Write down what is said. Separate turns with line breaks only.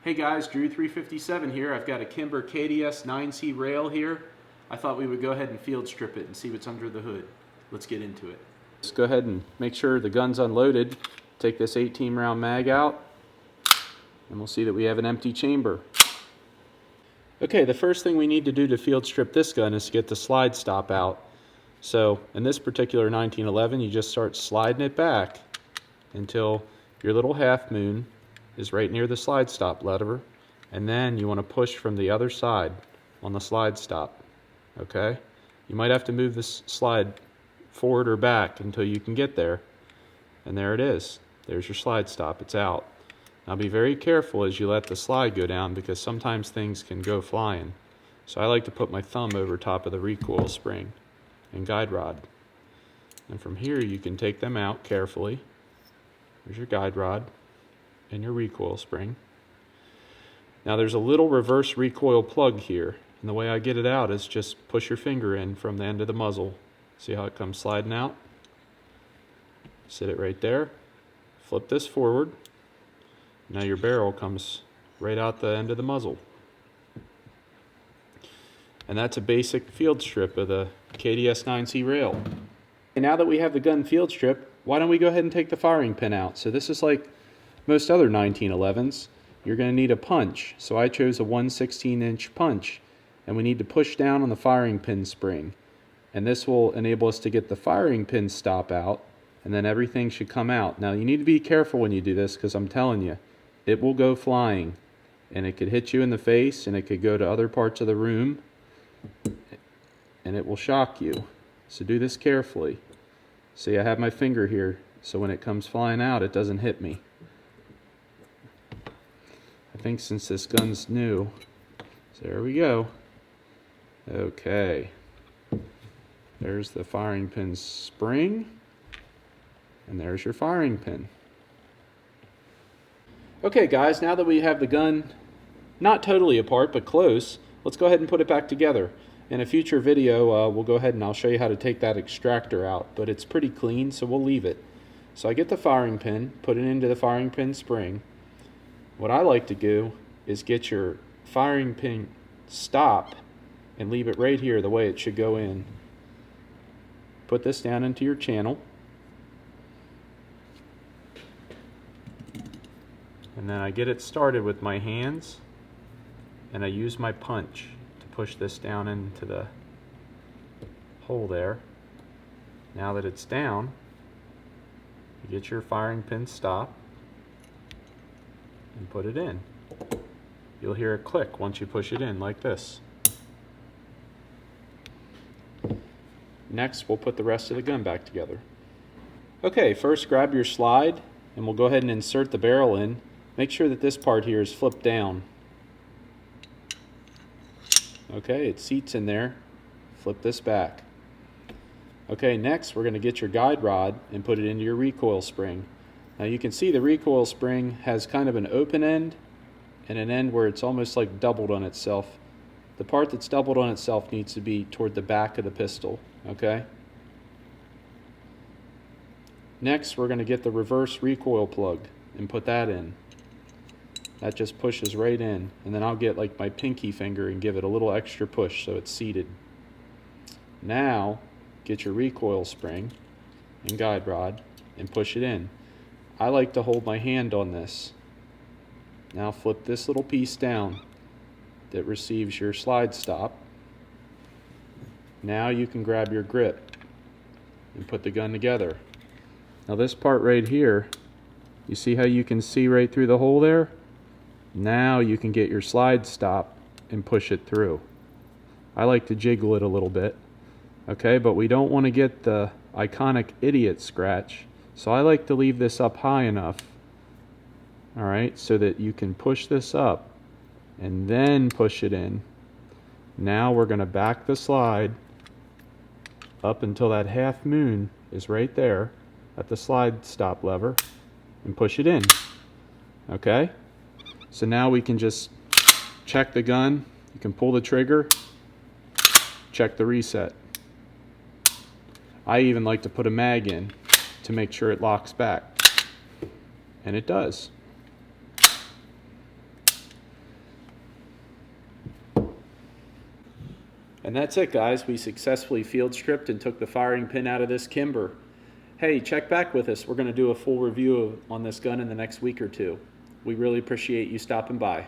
Hey guys, Drew357 here. I've got a Kimber KDS9C Rail here. I thought we would go ahead and field strip it and see what's under the hood. Let's get into it. Let's go ahead and make sure the gun's unloaded. Take this 18 round mag out and we'll see that we have an empty chamber. Okay, the first thing we need to do to field strip this gun is to get the slide stop out. So in this particular 1911, you just start sliding it back until your little half moon is right near the slide stop lever, and then you want to push from the other side on the slide stop. Okay, you might have to move this slide forward or back until you can get there, and there it is. There's your slide stop. It's out. Now be very careful as you let the slide go down, because sometimes things can go flying. So I like to put my thumb over top of the recoil spring and guide rod, and from here you can take them out carefully. There's your guide rod and your recoil spring. Now there's a little reverse recoil plug here, and the way I get it out is just push your finger in from the end of the muzzle. See how it comes sliding out? Sit it right there. Flip this forward. Now your barrel comes right out the end of the muzzle. And that's a basic field strip of the KDS9C Rail. And now that we have the gun field stripped, why don't we go ahead and take the firing pin out? So this is like most other 1911s. You're going to need a punch. So I chose a 1/16" punch, and we need to push down on the firing pin spring. And this will enable us to get the firing pin stop out, and then everything should come out. Now you need to be careful when you do this, because I'm telling you, it will go flying, and it could hit you in the face, and it could go to other parts of the room, and it will shock you. So do this carefully. See, I have my finger here, so when it comes flying out, it doesn't hit me. I think since this gun's new, so there we go. Okay, there's the firing pin spring, and there's your firing pin. Okay guys, now that we have the gun not totally apart but close, let's go ahead and put it back together. In a future video we'll go ahead and I'll show you how to take that extractor out, but it's pretty clean, so we'll leave it. So I get the firing pin, put it into the firing pin spring. What I like to do is get your firing pin stop and leave it right here the way it should go in. Put this down into your channel, and then I get it started with my hands, and I use my punch to push this down into the hole there. Now that it's down, you get your firing pin stop and put it in. You'll hear a click once you push it in, like this. Next, we'll put the rest of the gun back together. Okay, first grab your slide, and we'll go ahead and insert the barrel in. Make sure that this part here is flipped down. Okay, it seats in there. Flip this back. Okay, next we're going to get your guide rod and put it into your recoil spring. Now you can see the recoil spring has kind of an open end and an end where it's almost like doubled on itself. The part that's doubled on itself needs to be toward the back of the pistol. Okay? Next we're going to get the reverse recoil plug and put that in. That just pushes right in, and then I'll get like my pinky finger and give it a little extra push so it's seated. Now get your recoil spring and guide rod and push it in. I like to hold my hand on this. Now flip this little piece down that receives your slide stop. Now you can grab your grip and put the gun together. Now this part right here, you see how you can see right through the hole there? Now you can get your slide stop and push it through. I like to jiggle it a little bit. Okay, but we don't want to get the iconic idiot scratch. So I like to leave this up high enough, all right, so that you can push this up and then push it in. Now we're going to back the slide up until that half moon is right there at the slide stop lever and push it in. Okay, so now we can just check the gun. You can pull the trigger, check the reset. I even like to put a mag in to make sure it locks back, and it does. And that's it, guys. We successfully field stripped and took the firing pin out of this Kimber. Hey, check back with us. We're going to do a full review on this gun in the next week or two. We really appreciate you stopping by.